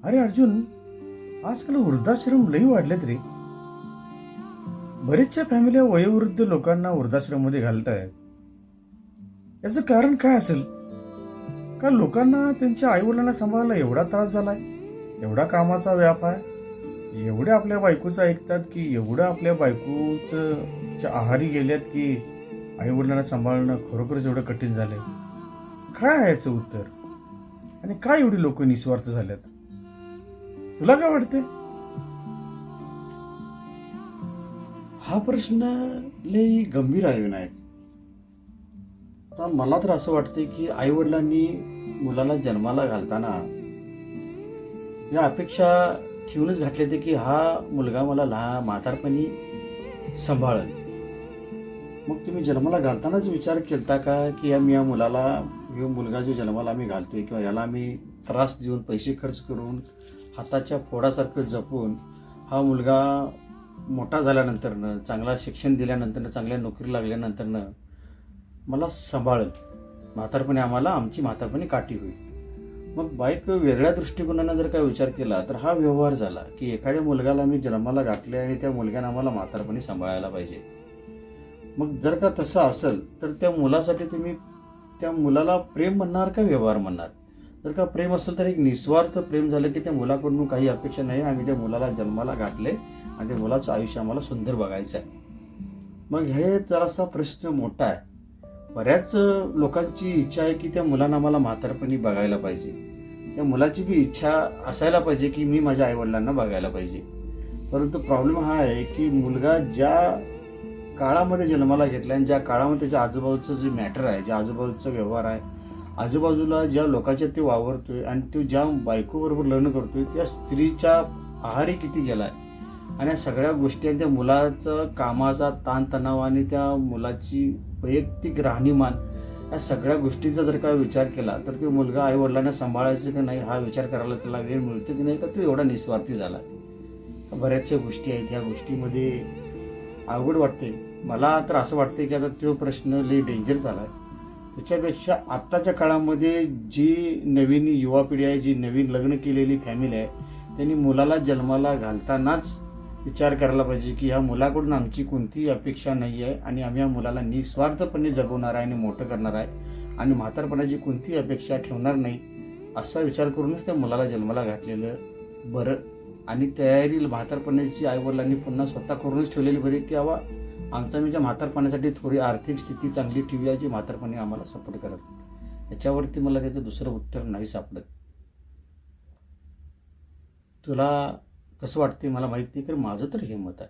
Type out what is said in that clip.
अरे अर्जुन, आजकाल वृद्धाश्रम लई वाढलेत रे. बरेचशा फॅमिल्या वयोवृद्ध लोकांना वृद्धाश्रममध्ये घालतायत. याचं कारण काय असेल? का लोकांना त्यांच्या आईवडिलांना सांभाळायला एवढा त्रास झालाय, एवढा कामाचा व्याप आहे, एवढे आपल्या बायकोचं ऐकतात की एवढं आपल्या बायकोचं आहारी गेल्यात की आईवडिलांना सांभाळणं खरोखरच एवढं कठीण झालंय. काय आहे याचं उत्तर? आणि काय एवढी लोक निस्वार्थ झाल्यात? तुला काय वाटतंय? हा प्रश्न लई गंभीर आहे विनायक. तर मला तर असं वाटतंय की आईवडिलांनी मुलाला जन्माला घालताना या अपेक्षा ठेवूनच घातले ते की हा मुलगा मला म्हातारपणी सांभाळेल. मग तुम्ही जन्माला घालतानाच विचार केलता का की या मुलाला, मुलगा जो जन्माला आम्ही घालतोय किंवा याला आम्ही त्रास देऊन पैसे खर्च करून हाताच्या फोडासारखं जपून हा मुलगा मोठा झाल्यानंतरनं, चांगला शिक्षण दिल्यानंतरनं, चांगल्या नोकरी लागल्यानंतरनं मला सांभाळेल, म्हातारपणी आमची म्हातारपणी काठी होईल. मग बाईक वेगळ्या दृष्टिकोनानं जर काय विचार केला तर हा व्यवहार झाला की एखाद्या मुलगाला मी जन्माला घातले आणि त्या मुलग्यानं आम्हाला म्हातारपणी सांभाळायला पाहिजे. मग जर का तसं असेल तर त्या मुलासाठी तुम्ही त्या मुलाला प्रेम म्हणणार का व्यवहार म्हणणार? जर का प्रेम असेल तर एक निस्वार्थ प्रेम झालं की त्या मुलाकडून काही अपेक्षा नाही, आम्ही त्या मुलाला जन्माला घातले आणि त्या मुलाचं आयुष्य आम्हाला सुंदर बघायचं आहे. मग हे जरासा प्रश्न मोठा आहे. बऱ्याच लोकांची इच्छा आहे की त्या मुलांना आम्हाला म्हातारपणी बघायला पाहिजे. त्या मुलाची बी इच्छा असायला पाहिजे की मी माझ्या आईवडिलांना बघायला पाहिजे. परंतु प्रॉब्लेम हा आहे की मुलगा ज्या काळामध्ये जन्माला घेतला आणि ज्या काळामध्ये त्याच्या आजूबाजूचं जे मॅटर आहे, ज्या आजूबाजूचा व्यवहार आहे, आजूबाजूला ज्या लोकांच्या ते वावरतोय आणि तो ज्या बायकोबरोबर लग्न करतोय त्या स्त्रीच्या आहारी किती गेलाय आणि या सगळ्या गोष्टी आणि त्या मुलाचं कामाचा ताणतणाव आणि त्या मुलाची वैयक्तिक राहणीमान, या सगळ्या गोष्टीचा जर का विचार केला तर तो मुलगा आई वडिलांना सांभाळायचं की नाही हा विचार करायला त्याला वेळ मिळतो की नाही, का तो एवढा निस्वार्थी झाला. बऱ्याचशा गोष्टी आहेत, ह्या गोष्टीमध्ये अवघड वाटते. मला तर असं वाटतं की आता तो प्रश्न लई डेंजर झाला आहे. त्याच्यापेक्षा आत्ताच्या काळामध्ये जी नवीन युवा पिढी आहे, जी नवीन लग्न केलेली फॅमिली आहे, त्यांनी मुलाला जन्माला घालतानाच विचार करायला पाहिजे की ह्या मुलाकडून आमची कोणतीही अपेक्षा नाही आहे आणि आम्ही या मुलाला निस्वार्थपणे जगवणार आहे आणि मोठं करणार आहे आणि म्हातारपणाची कोणतीही अपेक्षा ठेवणार नाही, असा विचार करूनच त्या मुलाला जन्माला घातलेलं बरं. आणि तयारी म्हातारपणाची आईवडिलांनी पुन्हा स्वतः करूनच ठेवलेली बरी की बाबा आमच्या म्हातारपणासाठी थोडी आर्थिक स्थिती चांगली ठेवूया जी म्हातारपणे आम्हाला सपोर्ट करत. याच्यावरती मला त्याचं दुसरं उत्तर नाही सापडत. तुला कसं वाटते मला माहिती नाही, कारण माझं तर हे मत आहे.